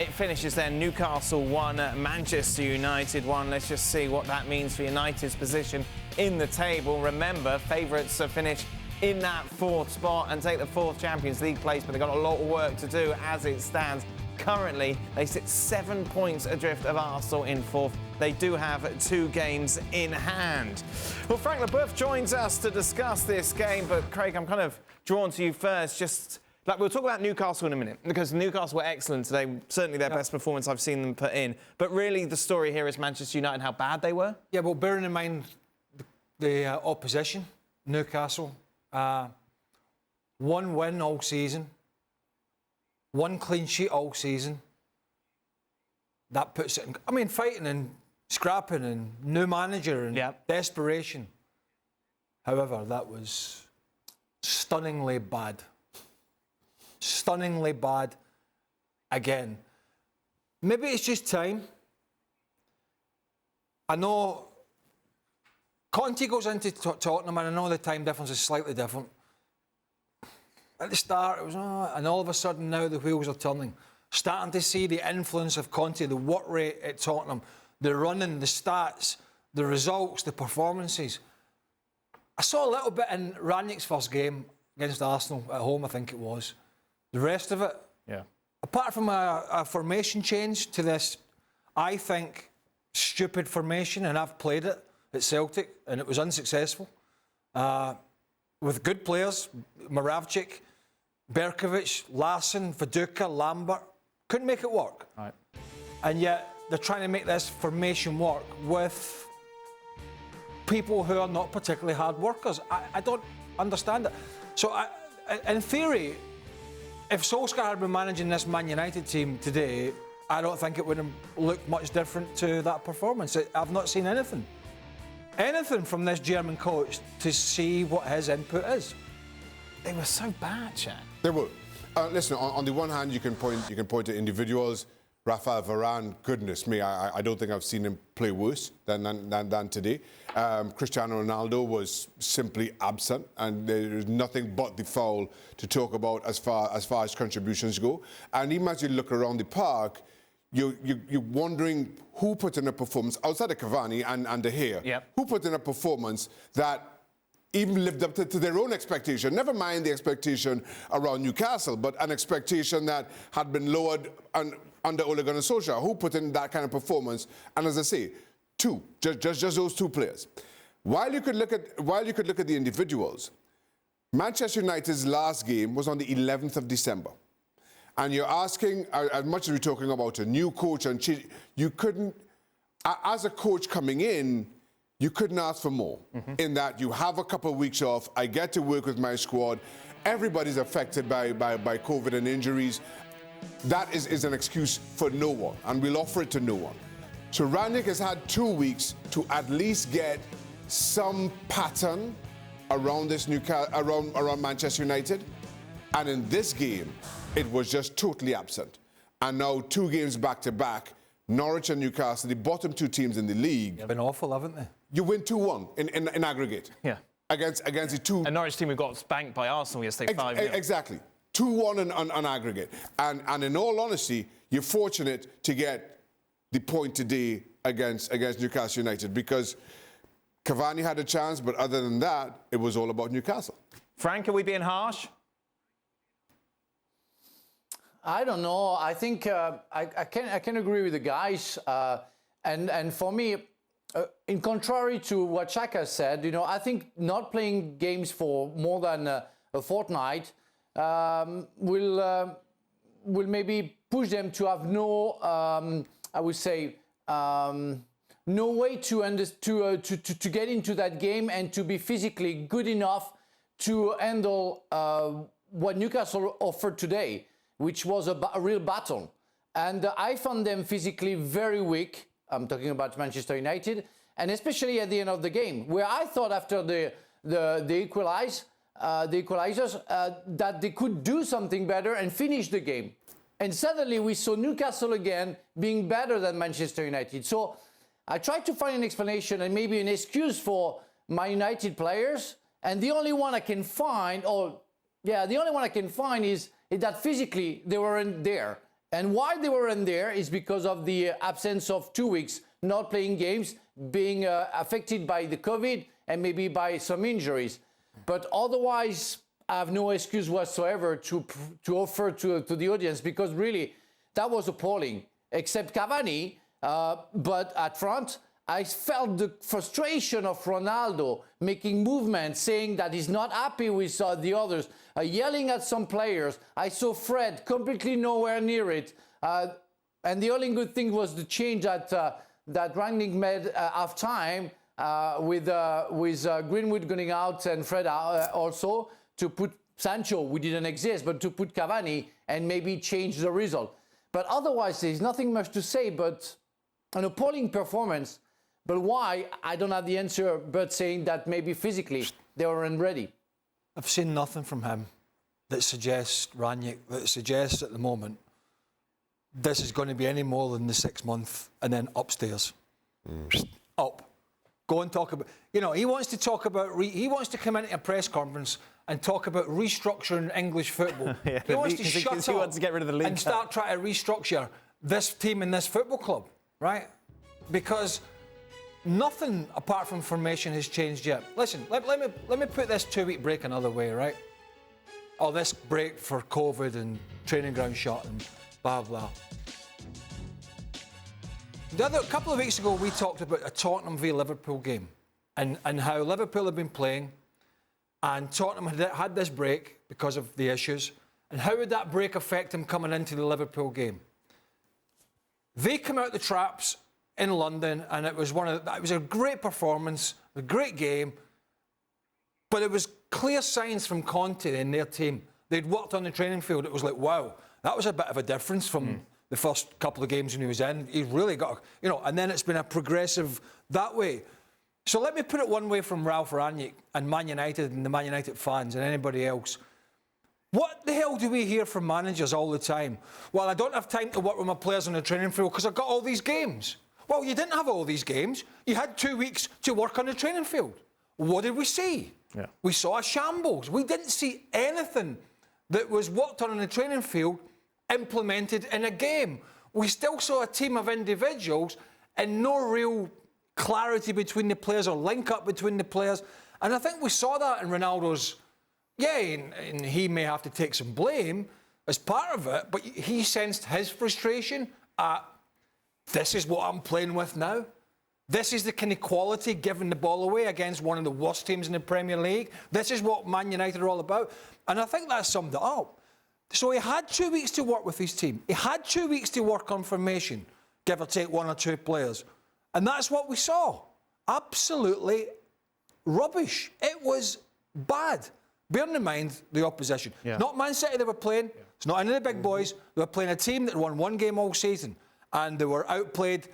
It finishes then Newcastle 1, Manchester United 1. Let's just see what that means for United's position in the table. Remember, favourites are finished in that fourth spot and take the fourth Champions League place, but they've got a lot of work to do as it stands. Currently, they sit 7 points adrift of Arsenal in fourth. They do have 2 games in hand. Well, Frank Leboeuf joins us to discuss this game, but Craig, I'm kind of drawn to you first. We'll talk about Newcastle in a minute, because Newcastle were excellent today, certainly their best performance I've seen them put in. But really, the story here is Manchester United, how bad they were. Yeah, well, bearing in mind the opposition, Newcastle, 1 win all season, 1 clean sheet all season. That puts it in, fighting and scrapping and new manager and desperation. However, that was stunningly bad. Stunningly bad again. Maybe it's just time. I know Conte goes into Tottenham, and I know the time difference is slightly different. At the start, it was, and all of a sudden now the wheels are turning. Starting to see the influence of Conte, the work rate at Tottenham, the running, the stats, the results, the performances. I saw a little bit in Rangnick's first game against Arsenal at home, I think it was. The rest of it, apart from a formation change to this, I think, stupid formation, and I've played it at Celtic, and it was unsuccessful. With good players, Moravcik, Berkovic, Larsson, Viduka, Lambert, couldn't make it work. Right. And yet they're trying to make this formation work with people who are not particularly hard workers. I don't understand it. So in theory, if Solskjaer had been managing this Man United team today, I don't think it would have looked much different to that performance. I've not seen anything from this German coach to see what his input is. They were so bad, Chad. They were. Listen, on the one hand, you can point to individuals. Rafael Varane, goodness me, I don't think I've seen him play worse than today. Cristiano Ronaldo was simply absent, and there's nothing but the foul to talk about as far as contributions go. And even as you look around the park, you're wondering who put in a performance outside of Cavani and De Gea. Who put in a performance that even lived up to their own expectation. Never mind the expectation around Newcastle, but an expectation that had been lowered under Ole Gunnar Solskjaer. Who put in that kind of performance? And as I say, just those 2 players. While you could look at the individuals, Manchester United's last game was on the 11th of December. And you're asking, as much as we're talking about a new coach and change, you couldn't, as a coach coming in, you couldn't ask for more. In that you have a couple of weeks off, I get to work with my squad, everybody's affected by COVID and injuries. That is an excuse for no one, and we'll offer it to no one. So Rangnick has had 2 weeks to at least get some pattern around this around Manchester United, and in this game, it was just totally absent. And now 2 games back to back, Norwich and Newcastle, the bottom 2 teams in the league. They've been awful, haven't they? You win 2-1 in aggregate. Yeah. Against the 2. A Norwich team who got spanked by Arsenal yesterday, 5-0. Exactly. 2-1 on aggregate. And in all honesty, you're fortunate to get the point today against Newcastle United, because Cavani had a chance, but other than that, it was all about Newcastle. Frank, are we being harsh? I don't know. I think I can agree with the guys. And for me, in contrary to what Shaka said, I think not playing games for more than a fortnight will maybe push them to have no, I would say, no way to get into that game and to be physically good enough to handle what Newcastle offered today, which was a real battle. And I found them physically very weak. I'm talking about Manchester United, and especially at the end of the game, where I thought after the equalizers that they could do something better and finish the game. And suddenly we saw Newcastle again being better than Manchester United. So I tried to find an explanation and maybe an excuse for my United players, and the only one I can find, is that physically they weren't there. And why they weren't there is because of the absence of 2 weeks, not playing games, being affected by the COVID and maybe by some injuries. But otherwise, I have no excuse whatsoever to offer to the audience, because really, that was appalling. Except Cavani, but at front, I felt the frustration of Ronaldo making movements, saying that he's not happy with the others, yelling at some players. I saw Fred completely nowhere near it. And the only good thing was the change that Rangnick made half time with Greenwood going out and Fred also, to put Sancho, who didn't exist, but to put Cavani and maybe change the result. But otherwise, there's nothing much to say, but an appalling performance. But why? I don't have the answer, but saying that maybe physically they weren't ready. I've seen nothing from him that suggests, Rangnick, that suggests at the moment this is going to be any more than the 6 month and then upstairs. Up. Go and talk about, he wants to talk about, he wants to come into a press conference and talk about restructuring English football. Yeah, he wants to shut up he wants to get rid of the league and start trying to restructure this team and this football club, right? Because nothing apart from formation has changed yet. Listen, let me put this 2 week break another way, right? Oh, this break for COVID and training ground shut and blah, blah. A couple of weeks ago, we talked about a Tottenham v Liverpool game and how Liverpool had been playing and Tottenham had this break because of the issues. And how would that break affect them coming into the Liverpool game? They come out the traps in London, and it was a great performance, a great game, but it was clear signs from Conte and their team. They'd worked on the training field. It was like, wow, that was a bit of a difference from the first couple of games when he was in. He really got, and then it's been a progressive that way. So let me put it one way from Ralph Rangnick and Man United and the Man United fans and anybody else. What the hell do we hear from managers all the time? Well, I don't have time to work with my players on the training field because I've got all these games. Well, you didn't have all these games. You had 2 weeks to work on the training field. What did we see? Yeah. We saw a shambles. We didn't see anything that was worked on the training field implemented in a game. We still saw a team of individuals and no real clarity between the players or link up between the players. And I think we saw that in Ronaldo's, and he may have to take some blame as part of it, but he sensed his frustration at, this is what I'm playing with now. This is the kind of quality giving the ball away against one of the worst teams in the Premier League. This is what Man United are all about. And I think that summed it up. So he had 2 weeks to work with his team. He had 2 weeks to work on formation, give or take 1 or 2 players. And that's what we saw. Absolutely rubbish. It was bad. Bearing in mind the opposition. Yeah. Not Man City they were playing. Yeah. It's not any of the big boys. They were playing a team that won 1 game all season. And they were outplayed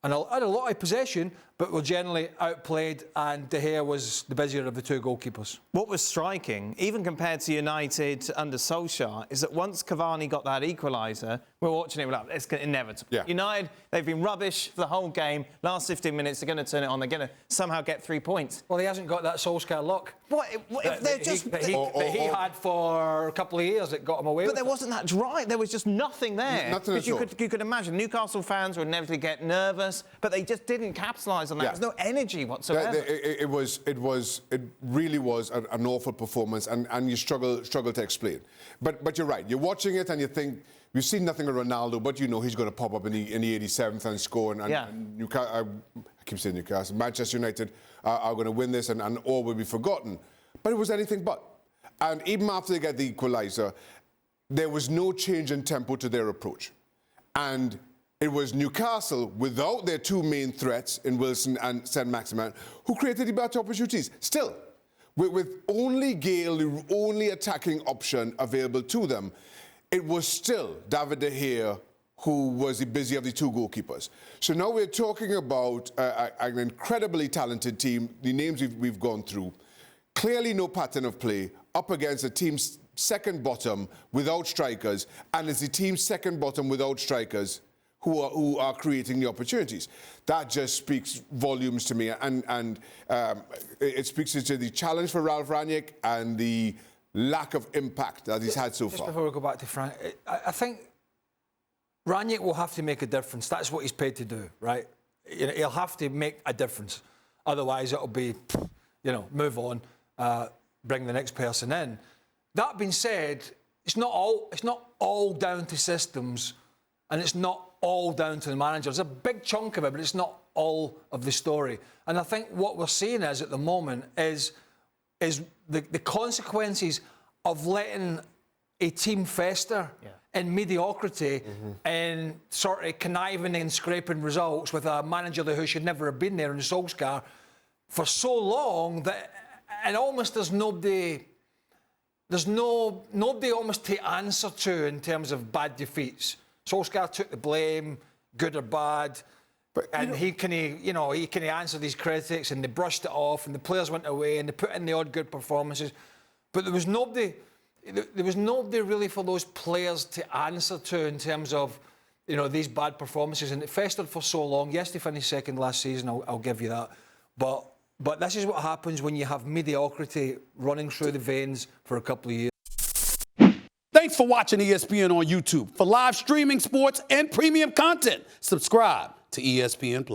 and had a lot of possession, but were generally outplayed, and De Gea was the busier of the 2 goalkeepers. What was striking, even compared to United under Solskjaer, is that once Cavani got that equaliser, we were watching it, we're like, it's inevitable. Yeah. United, they've been rubbish for the whole game. Last 15 minutes, they're going to turn it on. They're going to somehow get 3 points. Well, he hasn't got that Solskjaer luck. What if they're just... That he had for a couple of years that got him away with it. But there wasn't that drive. There was just nothing there. Nothing at all. You could imagine Newcastle fans would inevitably get nervous, but they just didn't capitalise on that. Yeah. There was no energy whatsoever. It really was an awful performance, and you struggle to explain. But you're right. You're watching it and you think, we've seen nothing of Ronaldo, but he's going to pop up in the 87th and score. And Newcastle, I keep saying Newcastle, Manchester United are going to win this, and all will be forgotten. But it was anything but. And even after they get the equaliser, there was no change in tempo to their approach. And it was Newcastle, without their 2 main threats in Wilson and Saint-Maximin, who created the better opportunities. Still, with only Gale, the only attacking option available to them, it was still David De Gea who was the busier of the 2 goalkeepers. So now we're talking about an incredibly talented team, the names we've gone through. Clearly no pattern of play, up against a team's second bottom without strikers, and it's the team's second bottom without strikers who are creating the opportunities. That just speaks volumes to me, and it speaks to the challenge for Ralph Rangnick and the lack of impact that he's had so far. Just before we go back to Frank, I think Ranić will have to make a difference. That's what he's paid to do, right? You know, he'll have to make a difference. Otherwise, it'll be, you know, move on, bring the next person in. That being said, it's not all down to systems, and it's not all down to the manager. There's a big chunk of it, but it's not all of the story. And I think what we're seeing is at the moment is the consequences of letting a team fester in mediocrity and sort of conniving and scraping results with a manager who should never have been there in Solskjaer for so long that it almost there's nobody almost to answer to in terms of bad defeats. Solskjaer took the blame, good or bad. And he can answer these critics, and they brushed it off, and the players went away, and they put in the odd good performances. But there was nobody really for those players to answer to in terms of, you know, these bad performances. And it festered for so long. Yes, they finished second last season, I'll give you that. But this is what happens when you have mediocrity running through the veins for a couple of years. Thanks for watching ESPN on YouTube. For live streaming, sports, and premium content, subscribe to ESPN+.